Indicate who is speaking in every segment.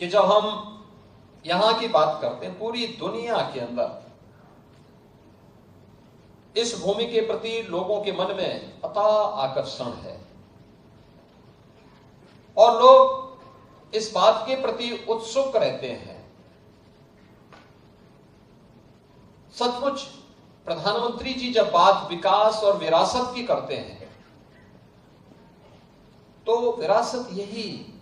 Speaker 1: कि जब हम यहां की बात करते हैं, पूरी दुनिया के अंदर इस भूमि के प्रति लोगों के मन में अथाह आकर्षण है और लोग इस बात के प्रति उत्सुक रहते हैं। सचमुच प्रधानमंत्री जी जब बात विकास और विरासत की करते हैं तो विरासत यही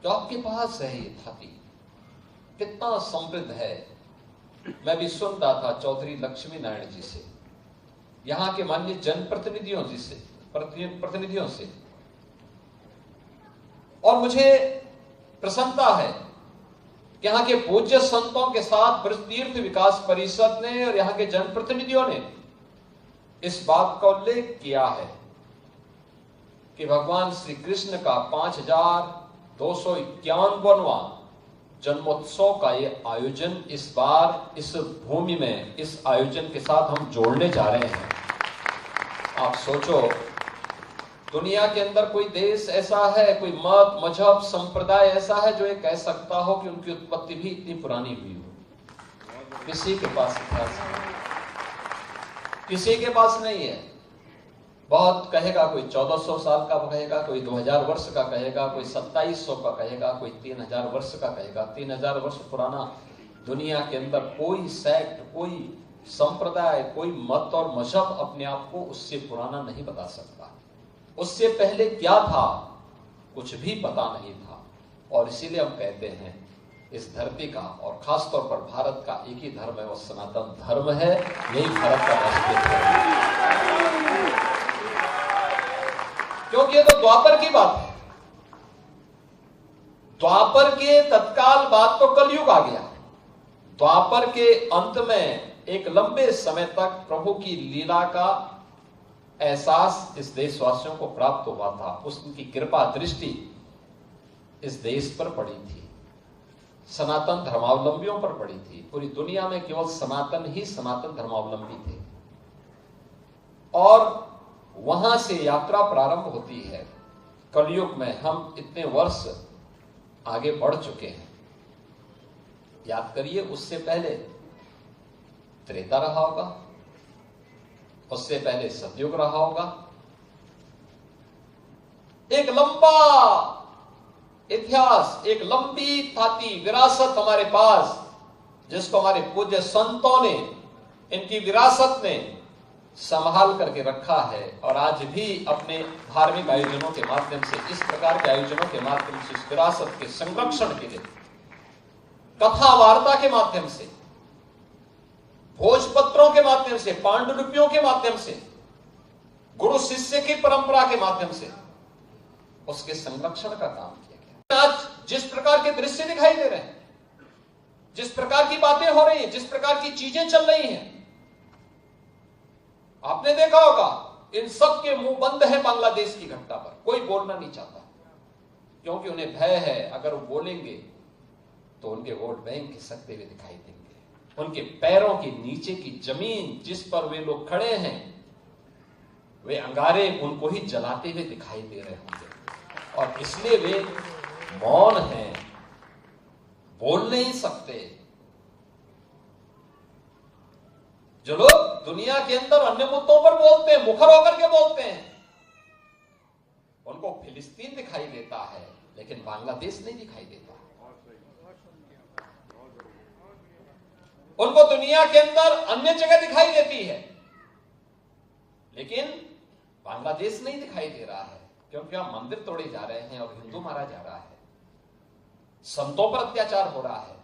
Speaker 1: जो आपके पास है, ये धरती कितना समृद्ध है। मैं भी सुन रहा था चौधरी लक्ष्मी नारायण जी से, यहां के माननीय प्रतिनिधियों से, और मुझे प्रसन्नता है कि यहाँ के पूज्य संतों के साथ ब्रज तीर्थ विकास परिषद ने और यहाँ के जनप्रतिनिधियों ने इस बात का उल्लेख किया है कि भगवान श्री कृष्ण का 5251वां जन्मोत्सव का ये आयोजन इस बार इस भूमि में इस आयोजन के साथ हम जोड़ने जा रहे हैं। आप सोचो, दुनिया के अंदर कोई देश ऐसा है, कोई मत मजहब संप्रदाय ऐसा है जो ये कह सकता हो कि उनकी उत्पत्ति भी इतनी पुरानी हुई हो? किसी के पास इतिहास नहीं, किसी के पास नहीं है। बहुत कहेगा, कोई 1400 साल का कहेगा, कोई 2000 वर्ष का कहेगा, कोई 2700 का कहेगा, कोई 3000 वर्ष का कहेगा। 3000 वर्ष पुराना दुनिया के अंदर कोई सेक्ट, कोई संप्रदाय, कोई मत और मजहब अपने आप को उससे पुराना नहीं बता सकता। उससे पहले क्या था कुछ भी पता नहीं था। और इसीलिए हम कहते हैं इस धरती का और खासतौर पर भारत का एक ही धर्म है, वो सनातन धर्म है। यही भारत का राष्ट्रीय धर्म है। क्योंकि ये तो द्वापर की बात है। द्वापर के तत्काल बाद तो कलयुग आ गया। द्वापर के अंत में एक लंबे समय तक प्रभु की लीला का एहसास इस देशवासियों को प्राप्त हुआ था। उसकी कृपा दृष्टि इस देश पर पड़ी थी, सनातन धर्मावलंबियों पर पड़ी थी। पूरी दुनिया में केवल सनातन ही सनातन धर्मावलंबी थे। और वहां से यात्रा प्रारंभ होती है। कलयुग में हम इतने वर्ष आगे बढ़ चुके हैं। याद करिए, उससे पहले त्रेता रहा होगा, उससे पहले सतयुग रहा होगा। एक लंबा इतिहास, एक लंबी थाती विरासत हमारे पास, जिसको हमारे पूज्य संतों ने, इनकी विरासत ने संभाल करके रखा है। और आज भी अपने धार्मिक आयोजनों के माध्यम से, इस प्रकार के आयोजनों के माध्यम से, इस विरासत के संरक्षण के लिए, कथा वार्ता के माध्यम से, भोजपत्रों के माध्यम से, पांडुलिपियों के माध्यम से, गुरु शिष्य की परंपरा के माध्यम से उसके संरक्षण का काम किया गया। आज जिस प्रकार के दृश्य दिखाई दे रहे हैं, जिस प्रकार की बातें हो रही हैं, जिस प्रकार की चीजें चल रही हैं, आपने देखा होगा, इन सब के मुंह बंद है बांग्लादेश की घटना पर। कोई बोलना नहीं चाहता क्योंकि उन्हें भय है, अगर वो बोलेंगे तो उनके वोट बैंक खिसकते हुए दिखाई देंगे। उनके पैरों के नीचे की जमीन जिस पर वे लोग खड़े हैं, वे अंगारे उनको ही जलाते हुए दिखाई दे रहे होंगे। और इसलिए वे मौन हैं, बोल नहीं सकते। जो लोग दुनिया के अंदर अन्य मुद्दों पर बोलते हैं, मुखर होकर के बोलते हैं, उनको फिलिस्तीन दिखाई देता है, लेकिन बांग्लादेश नहीं दिखाई देता। उनको दुनिया के अंदर अन्य जगह दिखाई देती है, लेकिन बांग्लादेश नहीं दिखाई दे रहा है। क्योंकि वहां मंदिर तोड़े जा रहे हैं और हिंदू मारा जा रहा है, संतों पर अत्याचार हो रहा है।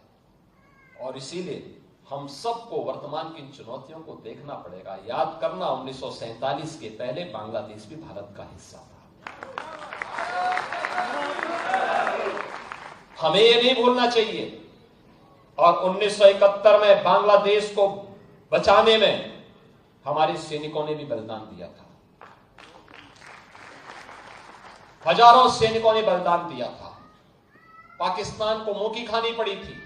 Speaker 1: और इसीलिए हम सबको वर्तमान की इन चुनौतियों को देखना पड़ेगा। याद करना, 1947 के पहले बांग्लादेश भी भारत का हिस्सा था। हमें यह नहीं भूलना चाहिए। और 1971 में बांग्लादेश को बचाने में हमारे सैनिकों ने भी बलिदान दिया था। हजारों सैनिकों ने बलिदान दिया था। पाकिस्तान को मुंह की खानी पड़ी थी।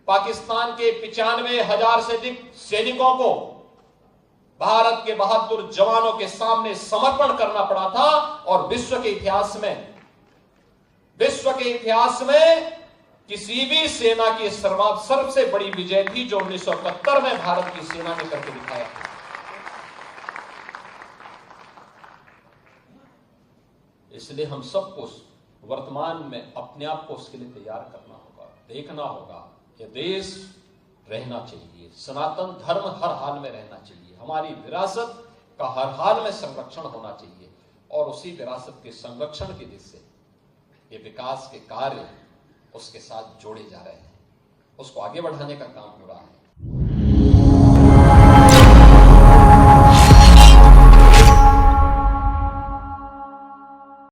Speaker 1: पाकिस्तान के 95,000 से अधिक सैनिकों को भारत के बहादुर जवानों के सामने समर्पण करना पड़ा था। और विश्व के इतिहास में विश्व के इतिहास में किसी भी सेना की सबसे बड़ी विजय थी जो 1971 में भारत की सेना ने करके दिखाया था। इसलिए हम सबको वर्तमान में अपने आप को उसके लिए तैयार करना होगा, देखना होगा। यह देश रहना चाहिए, सनातन धर्म हर हाल में रहना चाहिए, हमारी विरासत का हर हाल में संरक्षण होना चाहिए और उसी विरासत के संरक्षण की दिशा से ये विकास के कार्य उसके साथ जोड़े जा रहे हैं, उसको आगे बढ़ाने का काम हो रहा है।